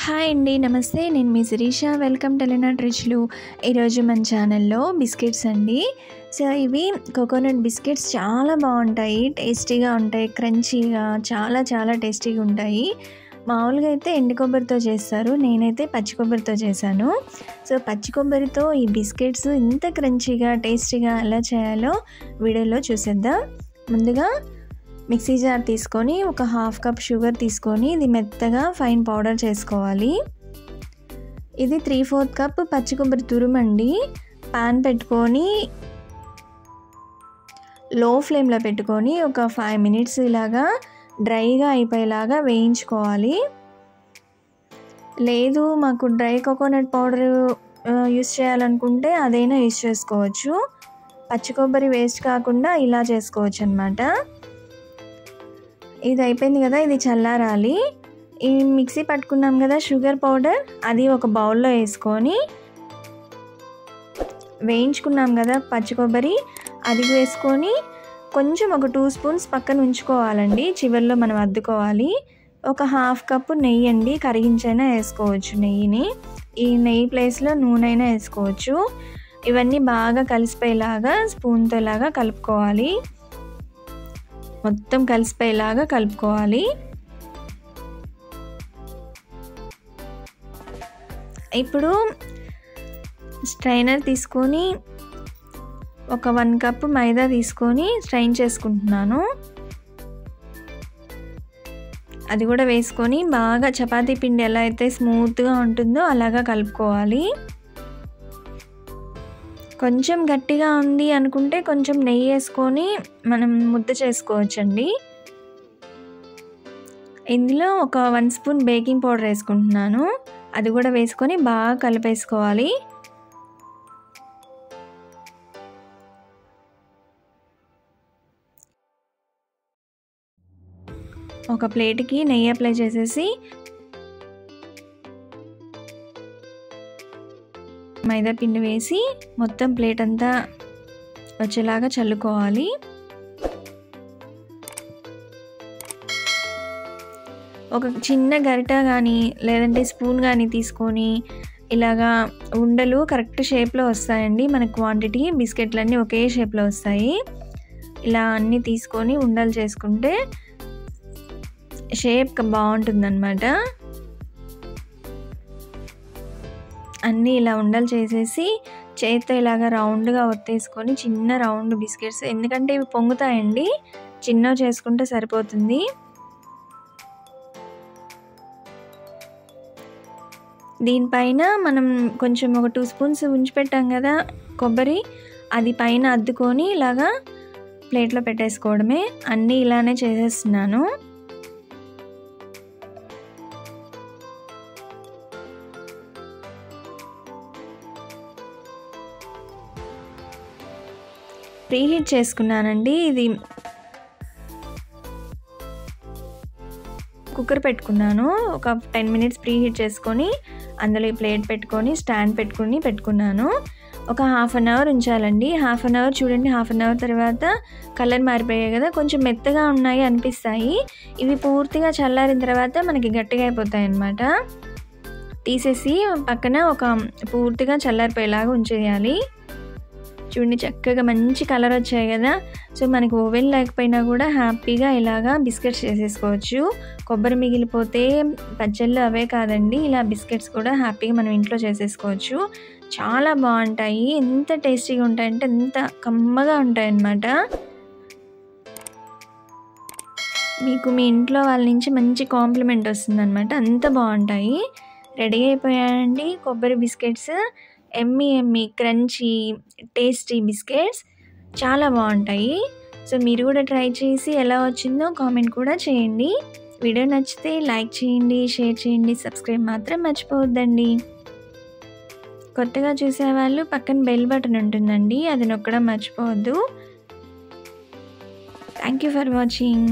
Hi అండి, నమస్తే. నేను మీ శిరీష. వెల్కమ్ టు ఎలినాట్ రిచ్లు. ఈరోజు మన ఛానల్లో బిస్కెట్స్ అండి. సో ఇవి కోకోనట్ బిస్కెట్స్ చాలా బాగుంటాయి, టేస్టీగా ఉంటాయి, క్రంచీగా చాలా చాలా టేస్టీగా ఉంటాయి. మామూలుగా అయితే ఎండు కొబ్బరితో చేస్తారు, నేనైతే పచ్చి కొబ్బరితో చేశాను. సో పచ్చి కొబ్బరితో ఈ బిస్కెట్స్ ఇంత క్రంచీగా టేస్టీగా ఎలా చేయాలో వీడియోలో చూసేద్దాం. ముందుగా మిక్సీ జార్ తీసుకొని ఒక హాఫ్ కప్ షుగర్ తీసుకొని ఇది మెత్తగా ఫైన్ పౌడర్ చేసుకోవాలి. ఇది 3/4 కప్ పచ్చి కొబ్బరి తురుమండి. పాన్ పెట్టుకొని లో ఫ్లేమ్లో పెట్టుకొని ఒక 5 మినిట్స్ ఇలాగా డ్రైగా అయిపోయేలాగా వేయించుకోవాలి. లేదు మాకు డ్రై కోకోనట్ పౌడర్ యూస్ చేయాలనుకుంటే అదైనా యూస్ చేసుకోవచ్చు. పచ్చి కొబ్బరి వేస్ట్ కాకుండా ఇలా చేసుకోవచ్చు అన్నమాట. ఇది అయిపోయింది కదా, ఇది చల్లారాలి. ఈ మిక్సీ పట్టుకున్నాం కదా షుగర్ పౌడర్, అది ఒక బౌల్లో వేసుకొని వేయించుకున్నాం కదా పచ్చి కొబ్బరి, అది వేసుకొని కొంచెం ఒక 2 స్పూన్స్ పక్కన ఉంచుకోవాలండి. చివరిలో మనం అద్దుకోవాలి. ఒక హాఫ్ కప్పు నెయ్యి అండి, కరిగించైనా వేసుకోవచ్చు నెయ్యిని. ఈ నెయ్యి ప్లేస్లో నూనె అయినా వేసుకోవచ్చు. ఇవన్నీ బాగా కలిసిపోయేలాగా స్పూన్తో ఇలాగా కలుపుకోవాలి. మొత్తం కలిసిపోయేలాగా కలుపుకోవాలి. ఇప్పుడు స్ట్రైనర్ తీసుకొని ఒక 1 కప్ మైదా తీసుకొని స్ట్రైన్ చేసుకుంటున్నాను. అది కూడా వేసుకొని బాగా చపాతీ పిండి ఎలా అయితే స్మూత్గా ఉంటుందో అలాగా కలుపుకోవాలి. కొంచెం గట్టిగా ఉంది అనుకుంటే కొంచెం నెయ్యి వేసుకొని మనం ముద్ద చేసుకోవచ్చండి. ఇందులో ఒక 1 స్పూన్ బేకింగ్ పౌడర్ వేసుకుంటున్నాను. అది కూడా వేసుకొని బాగా కలిపేసుకోవాలి. ఒక ప్లేట్కి నెయ్యి అప్లై చేసేసి మైదా పిండి వేసి మొత్తం ప్లేట్ అంతా వచ్చేలాగా చల్లుకోవాలి. ఒక చిన్న గరిట కానీ లేదంటే స్పూన్ కానీ తీసుకొని ఇలాగా ఉండలు కరెక్ట్ షేప్లో వస్తాయండి. మన క్వాంటిటీ బిస్కెట్లన్నీ ఒకే షేప్లో వస్తాయి. ఇలా అన్నీ తీసుకొని ఉండలు చేసుకుంటే షేప్ బాగుంటుందన్నమాట. అన్నీ ఇలా ఉండలు చేసేసి చేత్తో ఇలాగా రౌండ్గా ఒత్తేసుకొని చిన్న రౌండ్ బిస్కెట్స్, ఎందుకంటే ఇవి పొంగుతాయండి, చిన్నవి చేసుకుంటే సరిపోతుంది. దీనిపైన మనం కొంచెం ఒక 2 స్పూన్స్ ఉంచిపెట్టాం కదా కొబ్బరి, అది పైన అద్దుకొని ఇలాగా ప్లేట్లో పెట్టేసుకోవడమే. అన్నీ ఇలానే చేసేస్తున్నాను. ప్రీహీట్ చేసుకున్నానండి. ఇది కుక్కర్ పెట్టుకున్నాను. ఒక 10 మినిట్స్ ప్రీహీట్ చేసుకొని అందులో ఈ ప్లేట్ పెట్టుకొని స్టాండ్ పెట్టుకున్నాను. ఒక 1/2 అవర్ ఉంచాలండి. 1/2 అవర్ చూడండి, 1/2 అవర్ తర్వాత కలర్ మారిపోయాయి కదా, కొంచెం మెత్తగా ఉన్నాయి అనిపిస్తాయి. ఇవి పూర్తిగా చల్లారిన తర్వాత మనకి గట్టిగా అయిపోతాయి అన్నమాట. తీసేసి పక్కన ఒక పూర్తిగా చల్లారిపోయేలాగా ఉంచేయాలి. చూడండి చక్కగా మంచి కలర్ వచ్చాయి కదా. సో మనకి ఓవెన్ లేకపోయినా కూడా హ్యాపీగా ఇలాగా బిస్కెట్స్ చేసేసుకోవచ్చు. కొబ్బరి మిగిలిపోతే పచ్చళ్ళు అవే కాదండి, ఇలా బిస్కెట్స్ కూడా హ్యాపీగా మనం ఇంట్లో చేసేసుకోవచ్చు. చాలా బాగుంటాయి. ఎంత టేస్టీగా ఉంటాయంటే ఎంత కమ్మగా ఉంటాయన్నమాట. మీకు మీ ఇంట్లో వాళ్ళ నుంచి మంచి కాంప్లిమెంట్ వస్తుందన్నమాట, అంత బాగుంటాయి. రెడీ అయిపోయాయండి కొబ్బరి biscuits. Emmy crunchy tasty biscuits చాలా బాగుంటాయి. సో మీరు కూడా ట్రై చేసి ఎలా వచ్చిందో కామెంట్ కూడా చేయండి. వీడియో నచ్చితే లైక్ చేయండి, షేర్ చేయండి, సబ్స్క్రైబ్ మాత్రం మర్చిపోవద్దండి. కొత్తగా చూసేవాళ్ళు పక్కన బెల్ బటన్ ఉంటుందండి, అది నొక్కడం మర్చిపోవద్దు. Thank you for watching.